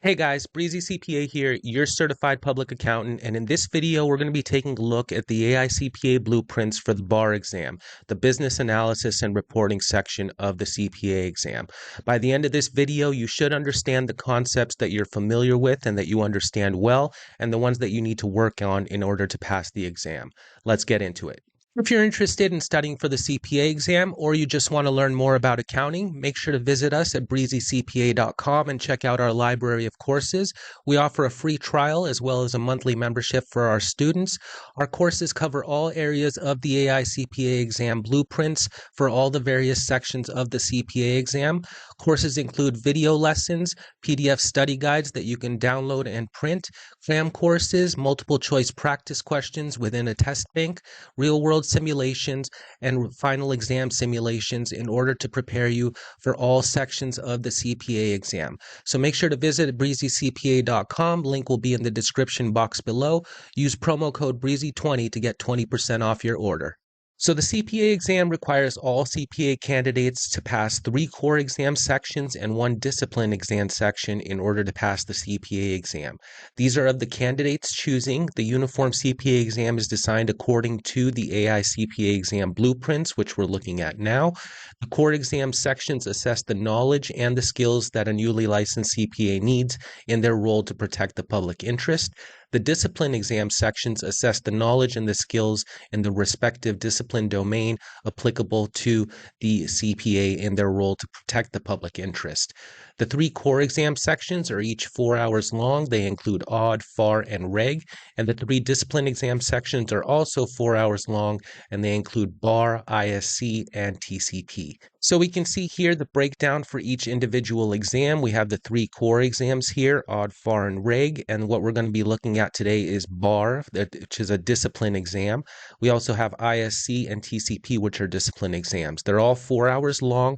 Hey guys, Breezy CPA here, your certified public accountant, and in this video we're going to be taking a look at the AICPA blueprints for the bar exam, the business analysis and reporting section of the CPA exam. By the end of this video, you should understand the concepts that you're familiar with and that you understand well, and the ones that you need to work on in order to pass the exam. Let's get into it. If you're interested in studying for the CPA exam or you just want to learn more about accounting, make sure to visit us at breezycpa.com and check out our library of courses. We offer a free trial as well as a monthly membership for our students. Our courses cover all areas of the AICPA exam blueprints for all the various sections of the CPA exam. Courses include video lessons, PDF study guides that you can download and print, cram courses, multiple choice practice questions within a test bank, real-world simulations, and final exam simulations in order to prepare you for all sections of the CPA exam. So make sure to visit breezycpa.com. Link will be in the description box below. Use promo code BREEZY20 to get 20% off your order. So the CPA exam requires all CPA candidates to pass 3 core exam sections and 1 discipline exam section in order to pass the CPA exam. These are of the candidates choosing. The uniform CPA exam is designed according to the AICPA exam blueprints, which we're looking at now. The core exam sections assess the knowledge and the skills that a newly licensed CPA needs in their role to protect the public interest. The discipline exam sections assess the knowledge and the skills in the respective discipline domain applicable to the CPA in their role to protect the public interest. The 3 core exam sections are each 4 hours long. They include odd, FAR, and reg, and the 3 discipline exam sections are also 4 hours long, and they include BAR, ISC, and TCP. So we can see here the breakdown for each individual exam. We have the 3 core exams here, odd, FAR, and reg, and what we're going to be looking at today is BAR, which is a discipline exam. We also have ISC and TCP, which are discipline exams. They're all 4 hours long.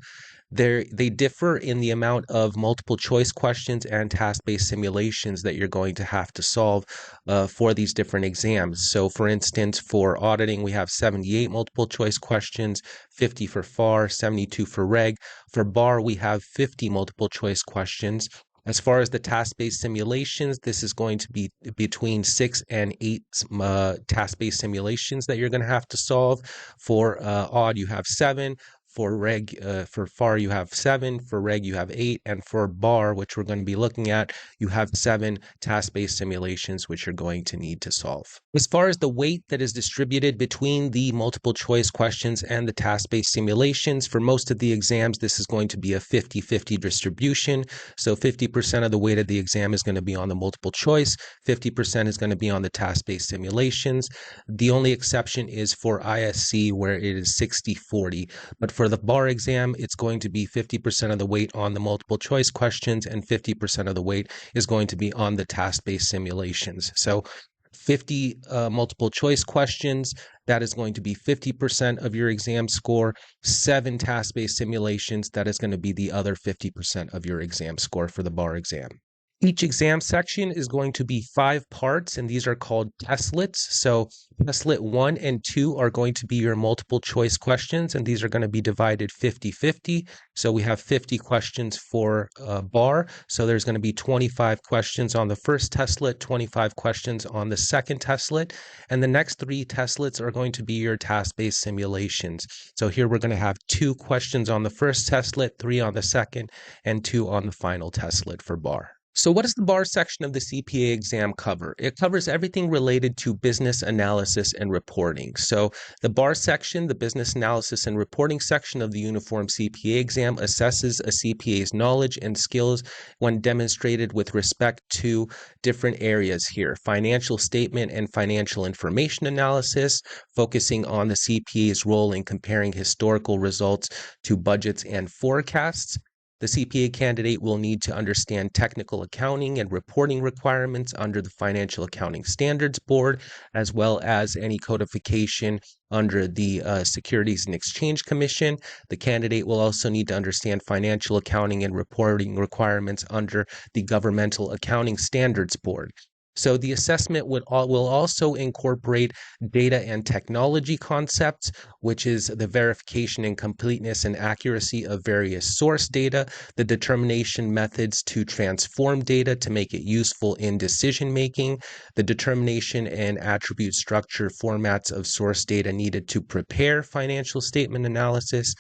They differ in the amount of multiple choice questions and task-based simulations that you're going to have to solve for these different exams. So for instance, for auditing, we have 78 multiple choice questions, 50 for FAR, 72 for reg. For BAR, we have 50 multiple choice questions. As far as the task-based simulations, this is going to be between 6 and 8 task-based simulations that you're going to have to solve. For odd, you have 7. For reg, for FAR, you have 7. For reg, you have 8. And for BAR, which we're going to be looking at, you have 7 task-based simulations, which you're going to need to solve. As far as the weight that is distributed between the multiple choice questions and the task-based simulations, for most of the exams, this is going to be a 50-50 distribution. So 50% of the weight of the exam is going to be on the multiple choice, 50% is going to be on the task-based simulations. The only exception is for ISC, where it is 60-40. But for the bar exam, it's going to be 50% of the weight on the multiple choice questions and 50% of the weight is going to be on the task-based simulations. So 50 multiple choice questions, that is going to be 50% of your exam score. 7 task-based simulations, that is going to be the other 50% of your exam score for the bar exam. Each exam section is going to be 5 parts, and these are called testlets. So testlet 1 and 2 are going to be your multiple choice questions, and these are going to be divided 50-50. So we have 50 questions for bar. So there's going to be 25 questions on the first testlet, 25 questions on the second testlet, and the next 3 testlets are going to be your task-based simulations. So here we're going to have 2 questions on the first testlet, 3 on the second, and 2 on the final testlet for bar. So what does the BAR section of the CPA exam cover? It covers everything related to business analysis and reporting. So the BAR section, the business analysis and reporting section of the uniform CPA exam, assesses a CPA's knowledge and skills when demonstrated with respect to different areas here: financial statement and financial information analysis, focusing on the CPA's role in comparing historical results to budgets and forecasts. The CPA candidate will need to understand technical accounting and reporting requirements under the Financial Accounting Standards Board, as well as any codification under the Securities and Exchange Commission. The candidate will also need to understand financial accounting and reporting requirements under the Governmental Accounting Standards Board. So the assessment will also incorporate data and technology concepts, which is the verification and completeness and accuracy of various source data, the determination methods to transform data to make it useful in decision making, the determination and attribute structure formats of source data needed to prepare financial statement analysis,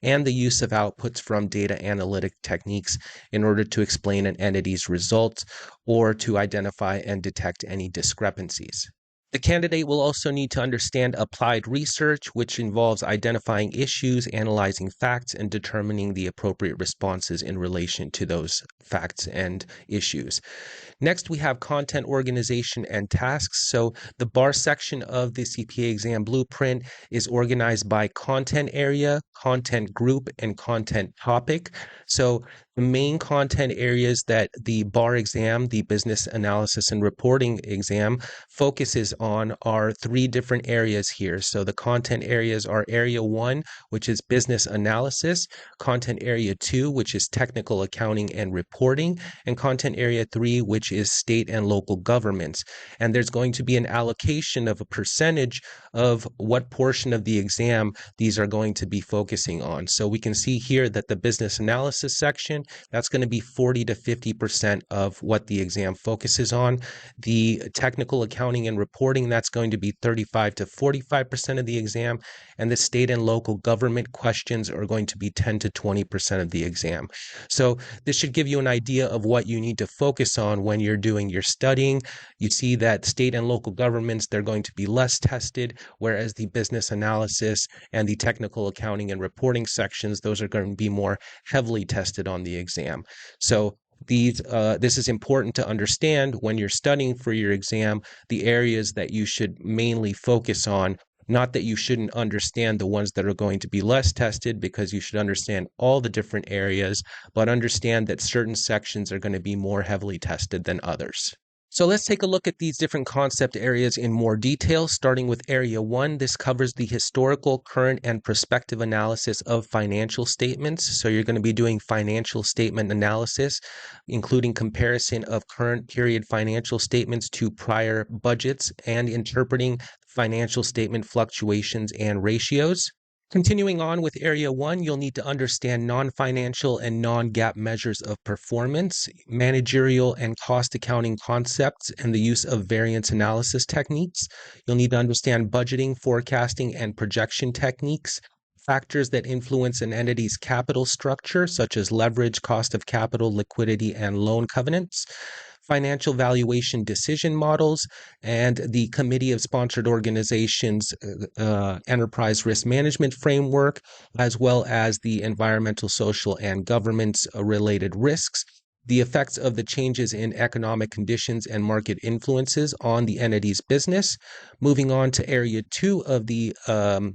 and the use of outputs from data analytic techniques in order to explain an entity's results or to identify and detect any discrepancies. The candidate will also need to understand applied research, which involves identifying issues, analyzing facts, and determining the appropriate responses in relation to those facts and issues. Next, we have content organization and tasks. So the bar section of the CPA exam blueprint is organized by content area, content group, and content topic. So the main content areas that the bar exam, the business analysis and reporting exam, focuses on are three different areas here. So the content areas are area 1, which is business analysis, content area 2, which is technical accounting and reporting, and content area 3, which is state and local governments. And there's going to be an allocation of a percentage of what portion of the exam these are going to be focusing on. So we can see here that the business analysis section, that's going to be 40 to 50% of what the exam focuses on. The technical accounting and reporting, that's going to be 35 to 45% of the exam. And the state and local government questions are going to be 10 to 20% of the exam. So this should give you an idea of what you need to focus on when you're doing your studying. You see that state and local governments, they're going to be less tested, whereas the business analysis and the technical accounting and reporting sections, those are going to be more heavily tested on the exam. So this is important to understand when you're studying for your exam, the areas that you should mainly focus on. Not that you shouldn't understand the ones that are going to be less tested, because you should understand all the different areas, but understand that certain sections are going to be more heavily tested than others. So let's take a look at these different concept areas in more detail, starting with Area 1. This covers the historical, current, and prospective analysis of financial statements. So you're going to be doing financial statement analysis, including comparison of current period financial statements to prior budgets and interpreting financial statement fluctuations and ratios. Continuing on with Area 1, you'll need to understand non-financial and non-GAAP measures of performance, managerial and cost accounting concepts, and the use of variance analysis techniques. You'll need to understand budgeting, forecasting, and projection techniques, factors that influence an entity's capital structure, such as leverage, cost of capital, liquidity, and loan covenants, financial valuation decision models, and the Committee of Sponsored Organizations Enterprise Risk Management Framework, as well as the environmental, social, and governance-related risks, the effects of the changes in economic conditions and market influences on the entity's business. Moving on to Area 2 of the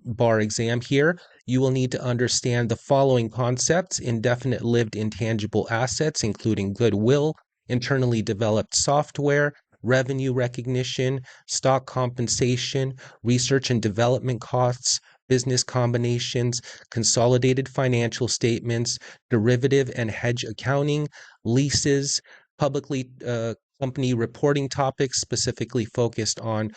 bar exam here, you will need to understand the following concepts: indefinite lived intangible assets, including goodwill, internally developed software, revenue recognition, stock compensation, research and development costs, business combinations, consolidated financial statements, derivative and hedge accounting, leases, publicly company reporting topics specifically focused on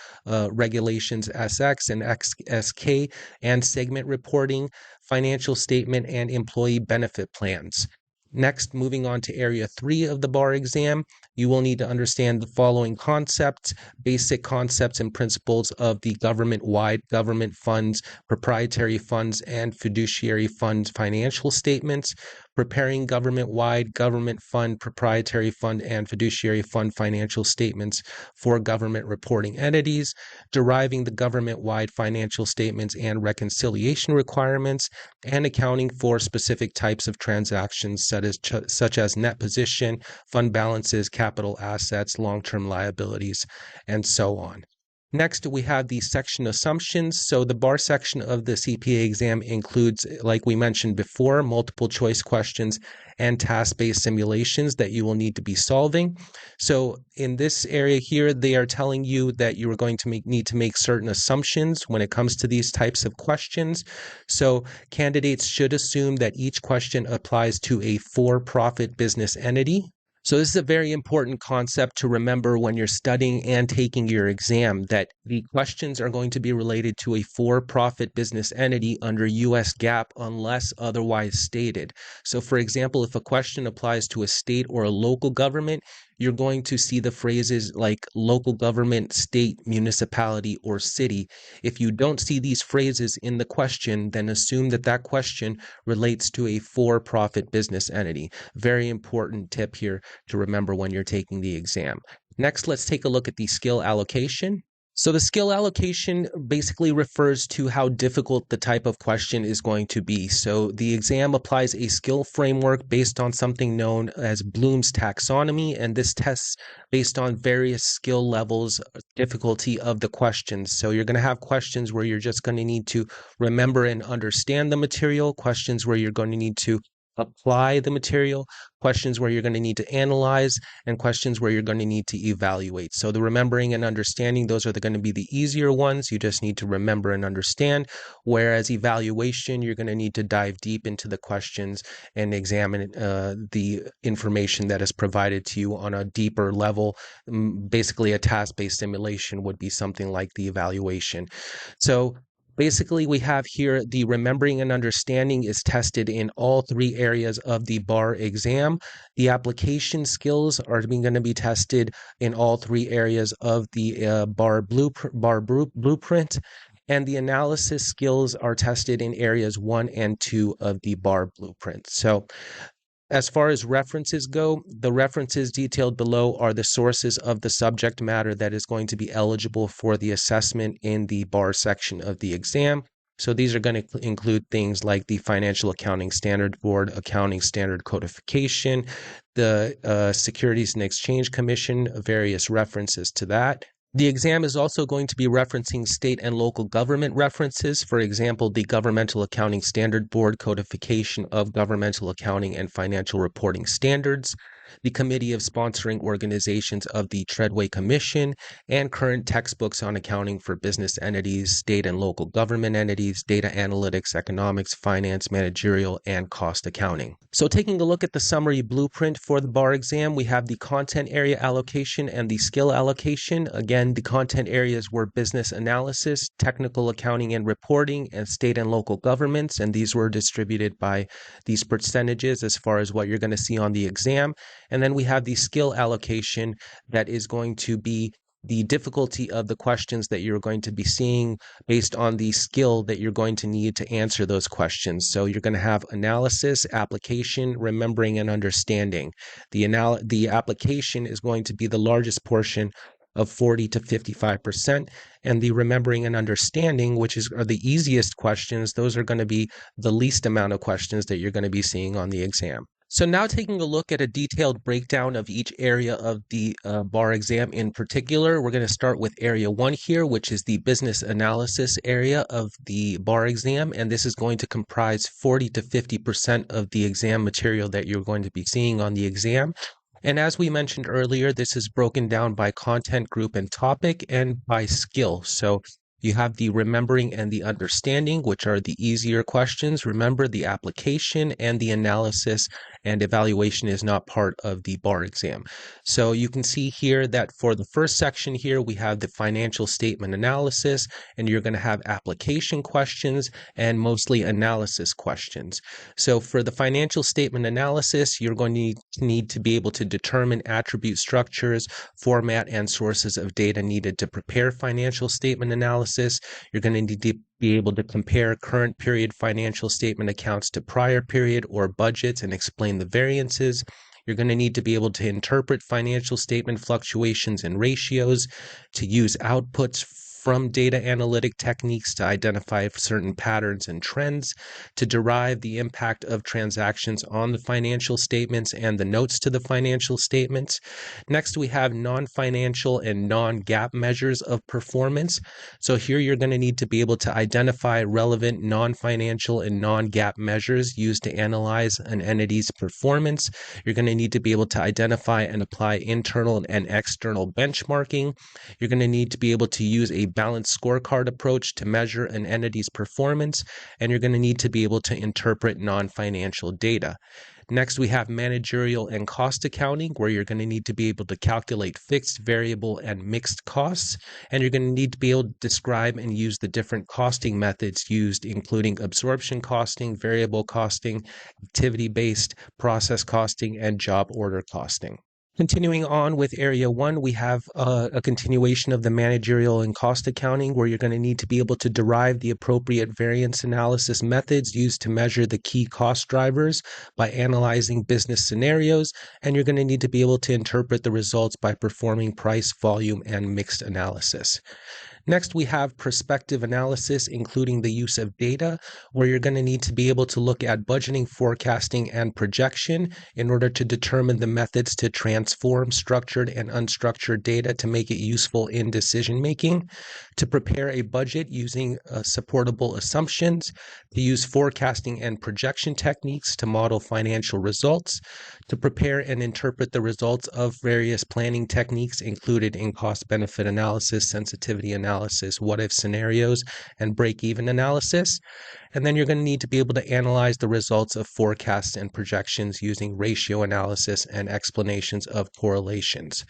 regulations SX and XSK, and segment reporting, financial statement, and employee benefit plans. Next, moving on to Area 3 of the bar exam, you will need to understand the following concepts: basic concepts and principles of the government-wide government funds, proprietary funds, and fiduciary funds financial statements, preparing government-wide government fund, proprietary fund, and fiduciary fund financial statements for government reporting entities, deriving the government-wide financial statements and reconciliation requirements, and accounting for specific types of transactions such as net position, fund balances, capital assets, long-term liabilities, and so on. Next, we have the section assumptions. So the bar section of the CPA exam includes, like we mentioned before, multiple choice questions and task-based simulations that you will need to be solving. So in this area here, they are telling you that you are going to need to make certain assumptions when it comes to these types of questions. So candidates should assume that each question applies to a for-profit business entity. So this is a very important concept to remember when you're studying and taking your exam, that the questions are going to be related to a for-profit business entity under US GAAP unless otherwise stated. So for example, if a question applies to a state or a local government, you're going to see the phrases like local government, state, municipality, or city. If you don't see these phrases in the question, then assume that that question relates to a for-profit business entity. Very important tip here to remember when you're taking the exam. Next, let's take a look at the skill allocation. So the skill allocation basically refers to how difficult the type of question is going to be. So the exam applies a skill framework based on something known as Bloom's taxonomy, and this tests based on various skill levels, difficulty of the questions. So you're going to have questions where you're just going to need to remember and understand the material, questions where you're going to need to apply the material, questions where you're going to need to analyze, and questions where you're going to need to evaluate. So the remembering and understanding, those are going to be the easier ones. You just need to remember and understand, whereas evaluation, you're going to need to dive deep into the questions and examine the information that is provided to you on a deeper level. Basically, a task-based simulation would be something like the evaluation. So basically, we have here the remembering and understanding is tested in all three areas of the bar exam. The application skills are going to be tested in all three areas of the bar blueprint. And the analysis skills are tested in areas 1 and 2 of the bar blueprint. So as far as references go, the references detailed below are the sources of the subject matter that is going to be eligible for the assessment in the bar section of the exam. So these are going to include things like the Financial Accounting Standard Board, Accounting Standard Codification, the Securities and Exchange Commission, various references to that. The exam is also going to be referencing state and local government references. For example, the Governmental Accounting Standard Board codification of governmental accounting and financial reporting standards, the Committee of Sponsoring Organizations of the Treadway Commission, and current textbooks on accounting for business entities, state and local government entities, data analytics, economics, finance, managerial, and cost accounting. So taking a look at the summary blueprint for the bar exam, we have the content area allocation and the skill allocation. Again, the content areas were business analysis, technical accounting and reporting, and state and local governments, and these were distributed by these percentages as far as what you're going to see on the exam. And then we have the skill allocation that is going to be the difficulty of the questions that you're going to be seeing based on the skill that you're going to need to answer those questions. So you're going to have analysis, application, remembering, and understanding. The application is going to be the largest portion of 40 to 55%, and the remembering and understanding, which are the easiest questions, those are going to be the least amount of questions that you're going to be seeing on the exam. So now taking a look at a detailed breakdown of each area of the bar exam in particular, we're going to start with area 1 here, which is the business analysis area of the bar exam. And this is going to comprise 40 to 50% of the exam material that you're going to be seeing on the exam. And as we mentioned earlier, this is broken down by content group and topic and by skill. So you have the remembering and the understanding, which are the easier questions. Remember, the application and the analysis and evaluation is not part of the bar exam. So you can see here that for the first section here, we have the financial statement analysis, and you're going to have application questions and mostly analysis questions. So for the financial statement analysis, you're going to need to be able to determine attribute structures, format, and sources of data needed to prepare financial statement analysis. You're going to need to be able to compare current period financial statement accounts to prior period or budgets and explain the variances. You're going to need to be able to interpret financial statement fluctuations and ratios, to use outputs from data analytic techniques to identify certain patterns and trends, to derive the impact of transactions on the financial statements and the notes to the financial statements. Next, we have non-financial and non-GAAP measures of performance. So here you're going to need to be able to identify relevant non-financial and non-GAAP measures used to analyze an entity's performance. You're going to need to be able to identify and apply internal and external benchmarking. You're going to need to be able to use a balanced scorecard approach to measure an entity's performance, and you're going to need to be able to interpret non-financial data. Next, we have managerial and cost accounting, where you're going to need to be able to calculate fixed, variable, and mixed costs. And you're going to need to be able to describe and use the different costing methods used, including absorption costing, variable costing, activity-based, process costing, and job order costing. Continuing on with Area 1, we have a continuation of the managerial and cost accounting, where you're going to need to be able to derive the appropriate variance analysis methods used to measure the key cost drivers by analyzing business scenarios, and you're going to need to be able to interpret the results by performing price, volume, and mixed analysis. Next, we have prospective analysis, including the use of data, where you're going to need to be able to look at budgeting, forecasting, and projection in order to determine the methods to transform structured and unstructured data to make it useful in decision making, to prepare a budget using supportable assumptions, to use forecasting and projection techniques to model financial results, to prepare and interpret the results of various planning techniques included in cost-benefit analysis, sensitivity analysis, what-if scenarios, and break-even analysis. And then you're going to need to be able to analyze the results of forecasts and projections using ratio analysis and explanations of correlations.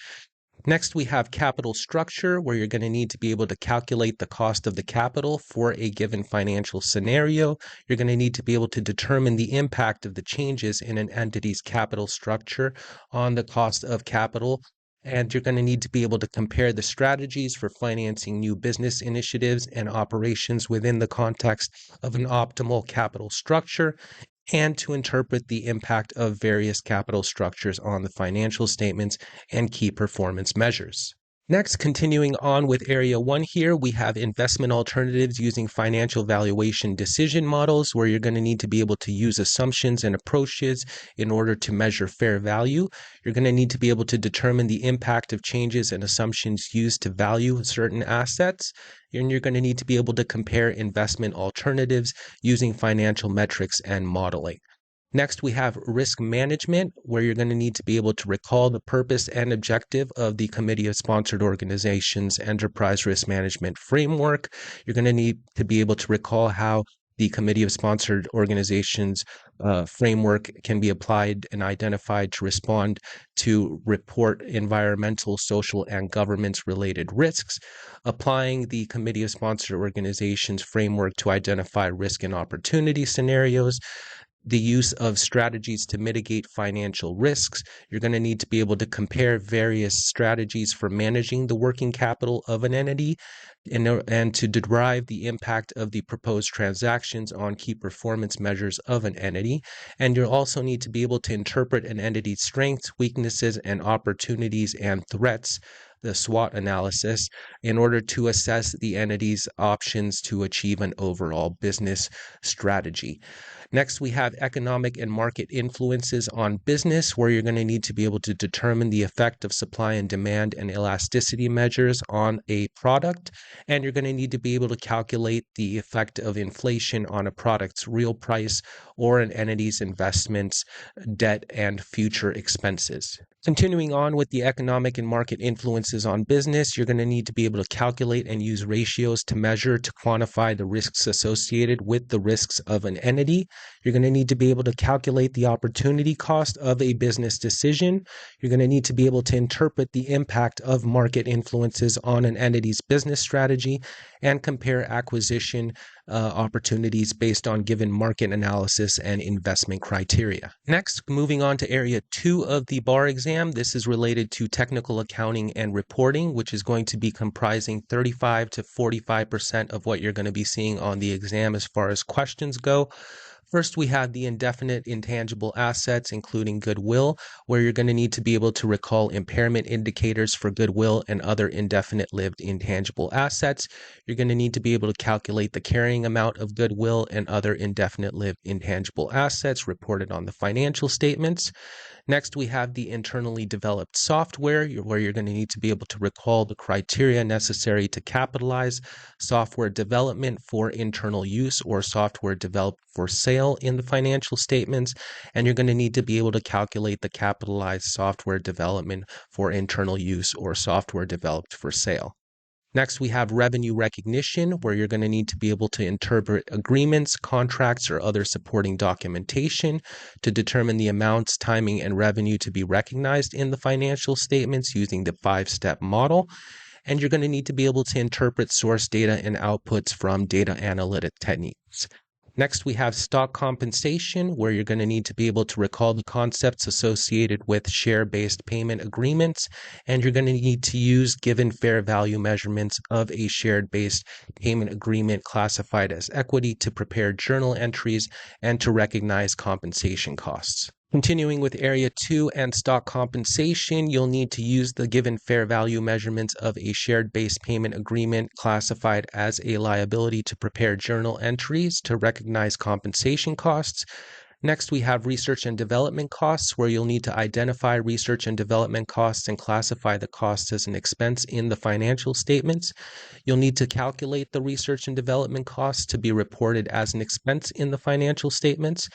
Next, we have capital structure, where you're going to need to be able to calculate the cost of the capital for a given financial scenario. You're going to need to be able to determine the impact of the changes in an entity's capital structure on the cost of capital. And you're going to need to be able to compare the strategies for financing new business initiatives and operations within the context of an optimal capital structure, and to interpret the impact of various capital structures on the financial statements and key performance measures. Next, continuing on with Area 1 here, we have investment alternatives using financial valuation decision models, where you're going to need to be able to use assumptions and approaches in order to measure fair value. You're going to need to be able to determine the impact of changes and assumptions used to value certain assets. And you're going to need to be able to compare investment alternatives using financial metrics and modeling. Next, we have risk management, where you're going to need to be able to recall the purpose and objective of the Committee of Sponsored Organizations Enterprise Risk Management Framework. You're going to need to be able to recall how the Committee of Sponsored Organizations framework can be applied and identified to respond to report environmental, social, and governance-related risks, applying the Committee of Sponsored Organizations framework to identify risk and opportunity scenarios, the use of strategies to mitigate financial risks. You're going to need to be able to compare various strategies for managing the working capital of an entity and to derive the impact of the proposed transactions on key performance measures of an entity. And you'll also need to be able to interpret an entity's strengths, weaknesses, and opportunities and threats, the SWOT analysis, in order to assess the entity's options to achieve an overall business strategy. Next, we have economic and market influences on business, where you're going to need to be able to determine the effect of supply and demand and elasticity measures on a product. And you're going to need to be able to calculate the effect of inflation on a product's real price or an entity's investments, debt, and future expenses. Continuing on with the economic and market influences on business, you're going to need to be able to calculate and use ratios to measure, to quantify the risks associated with the risks of an entity. You're going to need to be able to calculate the opportunity cost of a business decision. You're going to need to be able to interpret the impact of market influences on an entity's business strategy and compare acquisition opportunities based on given market analysis and investment criteria. Next, moving on to Area 2 of the bar exam. This is related to technical accounting and reporting, which is going to be comprising 35 to 45% of what you're going to be seeing on the exam as far as questions go. First, we have the indefinite intangible assets, including goodwill, where you're going to need to be able to recall impairment indicators for goodwill and other indefinite-lived intangible assets. You're going to need to be able to calculate the carrying amount of goodwill and other indefinite-lived intangible assets reported on the financial statements. Next, we have the internally developed software, where you're going to need to be able to recall the criteria necessary to capitalize software development for internal use or software developed for sale in the financial statements. And you're going to need to be able to calculate the capitalized software development for internal use or software developed for sale. Next, we have revenue recognition, where you're going to need to be able to interpret agreements, contracts, or other supporting documentation to determine the amounts, timing, and revenue to be recognized in the financial statements using the 5-step model. And you're going to need to be able to interpret source data and outputs from data analytic techniques. Next, we have stock compensation, where you're going to need to be able to recall the concepts associated with share-based payment agreements, and you're going to need to use given fair value measurements of a shared-based payment agreement classified as equity to prepare journal entries and to recognize compensation costs. Continuing with Area 2 and stock compensation, you'll need to use the given fair value measurements of a shared-based payment agreement classified as a liability to prepare journal entries to recognize compensation costs. Next, we have research and development costs, where you'll need to identify research and development costs and classify the costs as an expense in the financial statements. You'll need to calculate the research and development costs to be reported as an expense in the financial statements.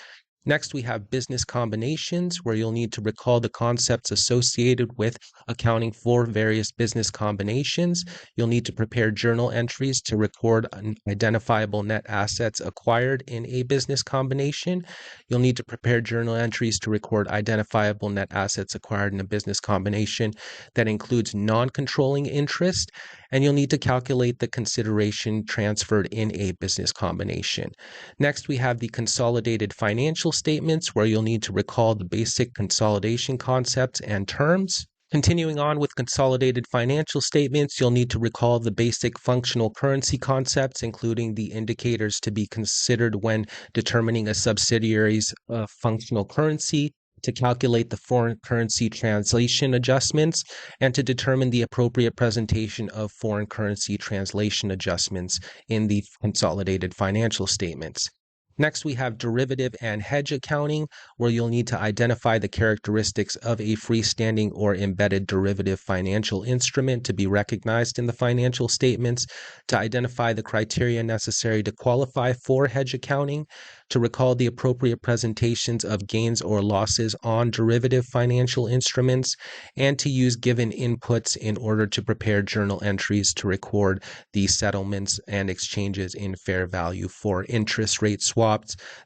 Next, we have business combinations, where you'll need to recall the concepts associated with accounting for various business combinations. You'll need to prepare journal entries to record identifiable net assets acquired in a business combination. You'll need to prepare journal entries to record identifiable net assets acquired in a business combination that includes non-controlling interest. And you'll need to calculate the consideration transferred in a business combination. Next, we have the consolidated financial statements, where you'll need to recall the basic consolidation concepts and terms. Continuing on with consolidated financial statements, you'll need to recall the basic functional currency concepts, including the indicators to be considered when determining a subsidiary's functional currency, to calculate the foreign currency translation adjustments, and to determine the appropriate presentation of foreign currency translation adjustments in the consolidated financial statements. Next, we have derivative and hedge accounting, where you'll need to identify the characteristics of a freestanding or embedded derivative financial instrument to be recognized in the financial statements, to identify the criteria necessary to qualify for hedge accounting, to recall the appropriate presentations of gains or losses on derivative financial instruments, and to use given inputs in order to prepare journal entries to record the settlements and exchanges in fair value for interest rate swaps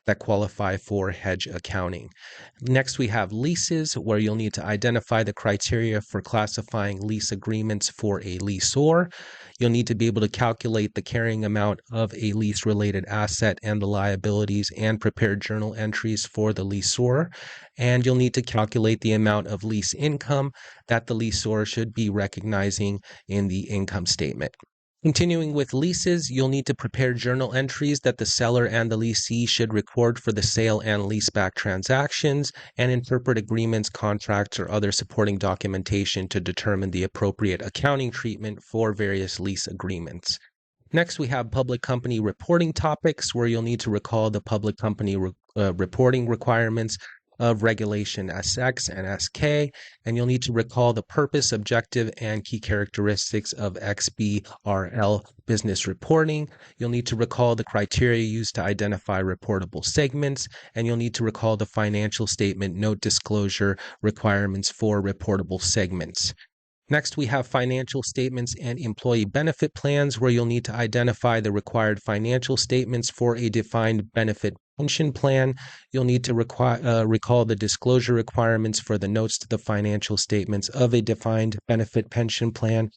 that qualify for hedge accounting. Next, we have leases, where you'll need to identify the criteria for classifying lease agreements for a leaseor. You'll need to be able to calculate the carrying amount of a lease-related asset and the liabilities and prepare journal entries for the leaseor. And you'll need to calculate the amount of lease income that the leaseor should be recognizing in the income statement. Continuing with leases, you'll need to prepare journal entries that the seller and the lessee should record for the sale and leaseback transactions, and interpret agreements, contracts, or other supporting documentation to determine the appropriate accounting treatment for various lease agreements. Next, we have public company reporting topics, where you'll need to recall the public company reporting requirements of Regulation SX and SK, and you'll need to recall the purpose, objective, and key characteristics of XBRL business reporting. You'll need to recall the criteria used to identify reportable segments, and you'll need to recall the financial statement note disclosure requirements for reportable segments. Next, we have financial statements and employee benefit plans, where you'll need to identify the required financial statements for a defined benefit pension plan. You'll need to recall the disclosure requirements for the notes to the financial statements of a defined benefit pension plan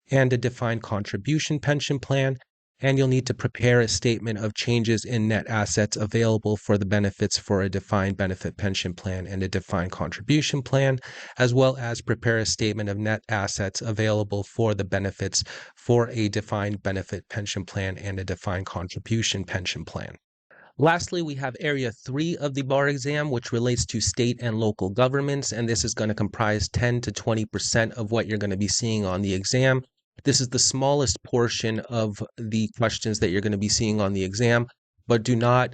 and a defined contribution pension plan. And you'll need to prepare a statement of changes in net assets available for the benefits for a defined benefit pension plan and a defined contribution plan, as well as prepare a statement of net assets available for the benefits for a defined benefit pension plan and a defined contribution pension plan. Lastly, we have Area 3 of the bar exam, which relates to state and local governments, and this is going to comprise 10 to 20% of what you're going to be seeing on the exam. This is the smallest portion of the questions that you're going to be seeing on the exam, but do not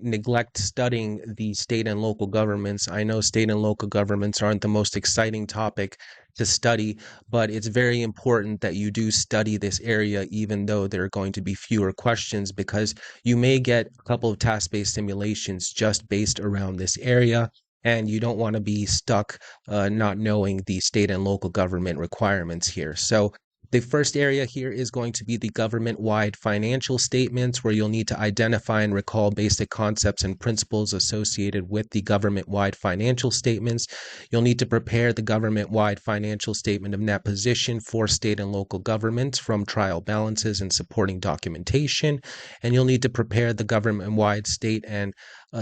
neglect studying the state and local governments. I know state and local governments aren't the most exciting topic to study, but it's very important that you do study this area, even though there are going to be fewer questions, because you may get a couple of task-based simulations just based around this area, and you don't want to be stuck not knowing the state and local government requirements here. So The first area here is going to be the government-wide financial statements, where you'll need to identify and recall basic concepts and principles associated with the government-wide financial statements. You'll need to prepare the government-wide financial statement of net position for state and local governments from trial balances and supporting documentation. And you'll need to prepare the government-wide state and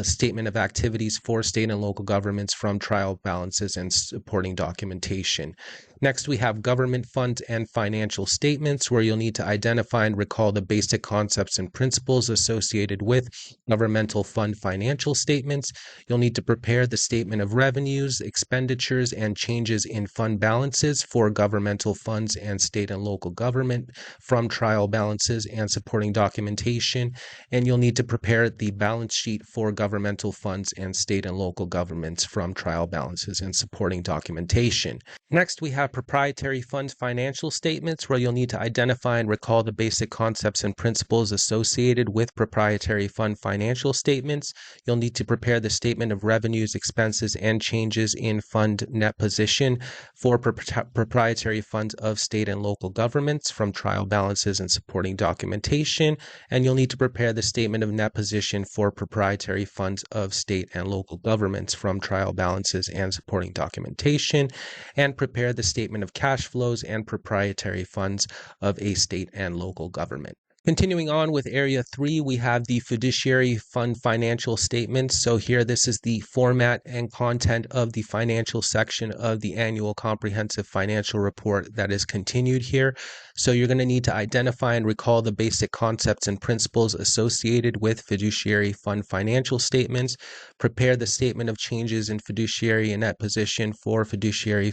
statement of activities for state and local governments from trial balances and supporting documentation. Next, we have government funds and financial statements, where you'll need to identify and recall the basic concepts and principles associated with governmental fund financial statements. You'll need to prepare the statement of revenues, expenditures, and changes in fund balances for governmental funds and state and local government from trial balances and supporting documentation. And you'll need to prepare the balance sheet for governmental funds and state and local governments from trial balances and supporting documentation. Next, we have proprietary fund financial statements, where you'll need to identify and recall the basic concepts and principles associated with proprietary fund financial statements. You'll need to prepare the statement of revenues, expenses, and changes in fund net position for proprietary funds of state and local governments from trial balances and supporting documentation. And you'll need to prepare the statement of net position for proprietary funds of state and local governments from trial balances and supporting documentation, and prepare the statement of cash flows and proprietary funds of a state and local government. Continuing on with Area 3, we have the fiduciary fund financial statements. So here, this is the format and content of the financial section of the annual comprehensive financial report that is continued here. So you're going to need to identify and recall the basic concepts and principles associated with fiduciary fund financial statements, prepare the statement of changes in fiduciary and net position for fiduciary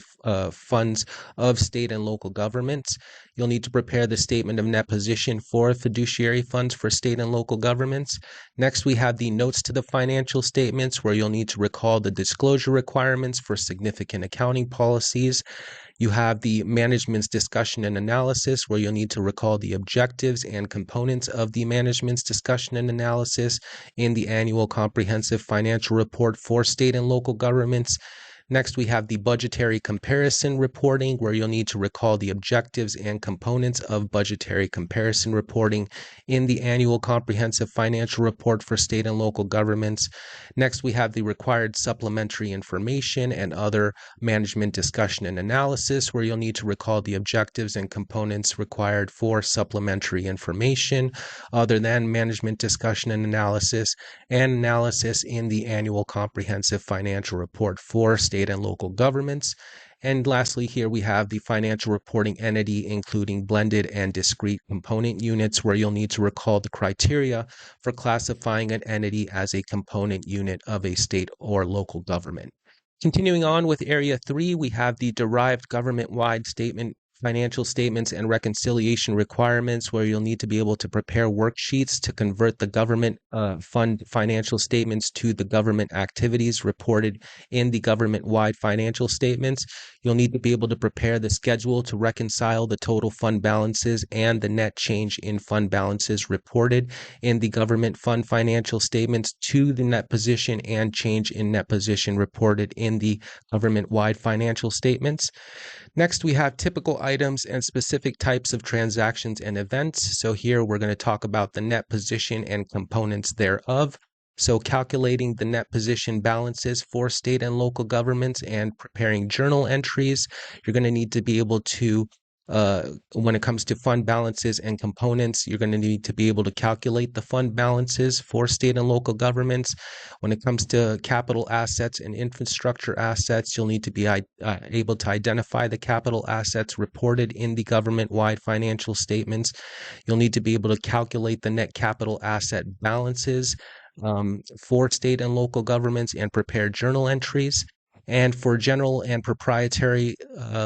funds of state and local governments. You'll need to prepare the statement of net position for fiduciary funds for state and local governments. Next, we have the notes to the financial statements, where you'll need to recall the disclosure requirements for significant accounting policies. You have the management's discussion and analysis, where you'll need to recall the objectives and components of the management's discussion and analysis in the annual comprehensive financial report for state and local governments. Next, we have the budgetary comparison reporting, where you'll need to recall the objectives and components of budgetary comparison reporting in the annual comprehensive financial report for state and local governments. Next, we have the required supplementary information and other management discussion and analysis, where you'll need to recall the objectives and components required for supplementary information other than management discussion and analysis in the annual comprehensive financial report for state and local governments. And lastly, here we have the financial reporting entity, including blended and discrete component units, where you'll need to recall the criteria for classifying an entity as a component unit of a state or local government. Continuing on with Area 3, we have the derived government-wide financial statements and reconciliation requirements, where you'll need to be able to prepare worksheets to convert the government fund financial statements to the government activities reported in the government-wide financial statements. You'll need to be able to prepare the schedule to reconcile the total fund balances and the net change in fund balances reported in the government fund financial statements to the net position and change in net position reported in the government-wide financial statements. Next, we have typical items and specific types of transactions and events. So here we're going to talk about the net position and components thereof. So calculating the net position balances for state and local governments and preparing journal entries. You're going to need to be able to when it comes to fund balances and components, you're going to need to be able to calculate the fund balances for state and local governments. When it comes to capital assets and infrastructure assets, you'll need to be able to identify the capital assets reported in the government-wide financial statements. You'll need to be able to calculate the net capital asset balances for state and local governments and prepare journal entries. And for general and proprietary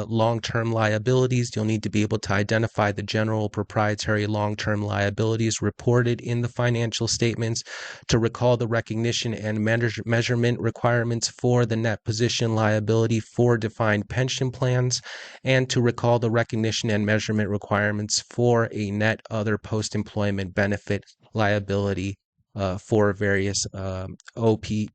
long-term liabilities, you'll need to be able to identify the general proprietary long-term liabilities reported in the financial statements, to recall the recognition and measurement requirements for the net position liability for defined pension plans, and to recall the recognition and measurement requirements for a net other post-employment benefit liability for various OPEB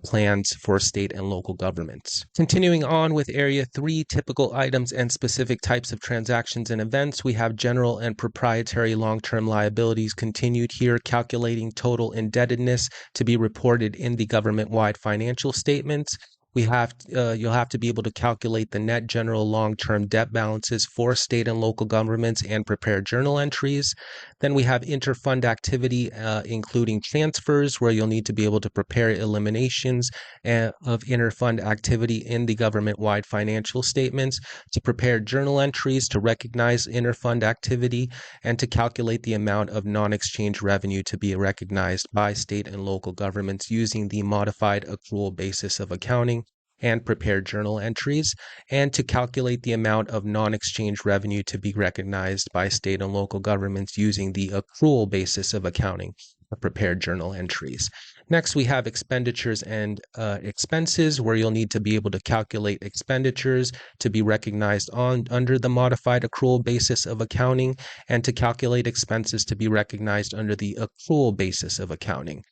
plans for state and local governments. Continuing on with Area 3, typical items and specific types of transactions and events, we have general and proprietary long-term liabilities continued here, calculating total indebtedness to be reported in the government-wide financial statements. You'll have to be able to calculate the net general long-term debt balances for state and local governments and prepare journal entries. Then we have interfund activity, including transfers, where you'll need to be able to prepare eliminations of interfund activity in the government-wide financial statements, to prepare journal entries to recognize interfund activity, and to calculate the amount of non-exchange revenue to be recognized by state and local governments using the modified accrual basis of accounting, and prepare journal entries, and to calculate the amount of non-exchange revenue to be recognized by state and local governments using the accrual basis of accounting, prepare journal entries. Next, we have expenditures and expenses, where you'll need to be able to calculate expenditures to be recognized under the modified accrual basis of accounting, and to calculate expenses to be recognized under the accrual basis of accounting.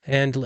And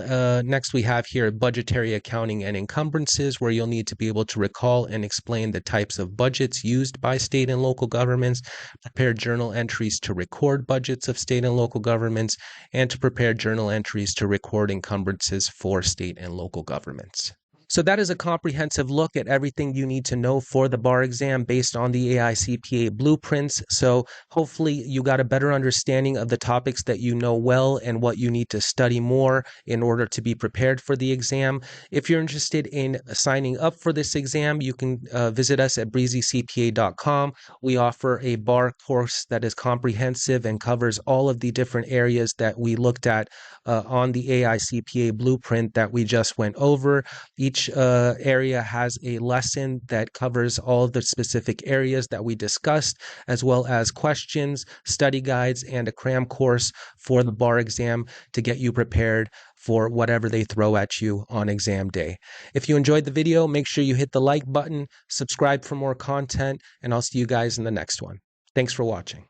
next we have here budgetary accounting and encumbrances, where you'll need to be able to recall and explain the types of budgets used by state and local governments, prepare journal entries to record budgets of state and local governments, and to prepare journal entries to record encumbrances for state and local governments. So that is a comprehensive look at everything you need to know for the bar exam based on the AICPA blueprints. So hopefully you got a better understanding of the topics that you know well and what you need to study more in order to be prepared for the exam. If you're interested in signing up for this exam, you can visit us at breezycpa.com. We offer a bar course that is comprehensive and covers all of the different areas that we looked at on the AICPA blueprint that we just went over. Each area has a lesson that covers all of the specific areas that we discussed, as well as questions, study guides, and a cram course for the bar exam to get you prepared for whatever they throw at you on exam day. If you enjoyed the video, make sure you hit the like button, subscribe for more content, and I'll see you guys in the next one. Thanks for watching.